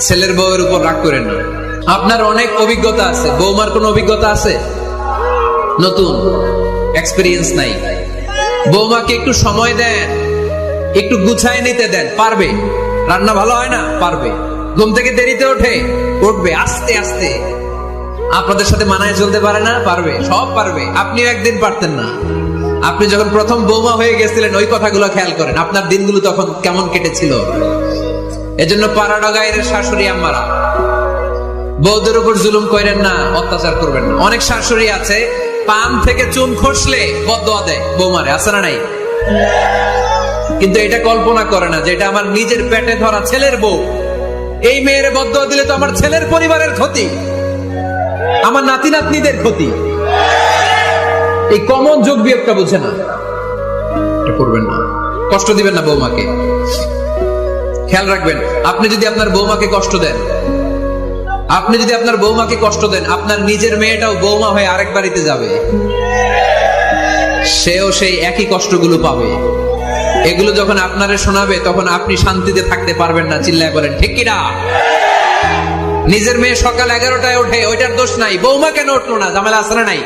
ছেলের বউয়ের উপর রাগ করেন না। আপনার অনেক অভিজ্ঞতা আছে, বৌমার কোনো অভিজ্ঞতা আছে? নতুন এক্সপেরিয়েন্স নাই। বৌমাকে একটু সময় দেন, একটু গুছায় নিতে দেন, পারবে। রান্না ভালো হয় না, পারবে। ঘুম থেকে দেরিতে উঠবে আস্তে আস্তে। আপনাদের সাথে মানায় চলতে পারে না, পারবে, সব পারবে। আপনিও একদিন পারতেন না। আপনি যখন প্রথম বৌমা হয়ে গেছিলেন, ওই কথাগুলো খেয়াল করেন, আপনার দিনগুলো তখন কেমন কেটেছিল। এজন্য পাড়াডা গায়ের শাশুড়ি আম্মারা, বউদের উপর জুলুম করেন না, অত্যাচার করবেন না। অনেক শাশুড়ি আছে, পান থেকে চুন খসলে বদদোয়া দেয় বৌমারে, আছে না নাই? কিন্তু এটা কল্পনা করে না যে এটা আমার নিজের পেটে ধরা ছেলের বউ। এই মেয়ের বদদোয়া দিলে তো আমার ছেলের পরিবারের ক্ষতি, আমার নাতি নাতনিদের ক্ষতি। এই কমন যোগ বিয়োগটা বুঝে না। এটা করবেন না, কষ্ট দিবেন না বৌমাকে। খেয়াল রাখবেন, আপনি যদি আপনার বৌমাকে কষ্ট দেন, আপনার নিজের মেয়েটাও বৌমা হয়ে আরেক বাড়িতে যাবে, সেও সেই একই কষ্টগুলো পাবে। এগুলো যখন আপনারে শোনাবে, তখন আপনি শান্তিতে থাকতে পারবেন না। চিল্লায় বলেন ঠিক কিনা? নিজের মেয়ে সকাল 11টায় ওঠে, ওইটার দোষ নাই, বৌমা কেন উঠলো না, ঝামেলা আছে না নাই?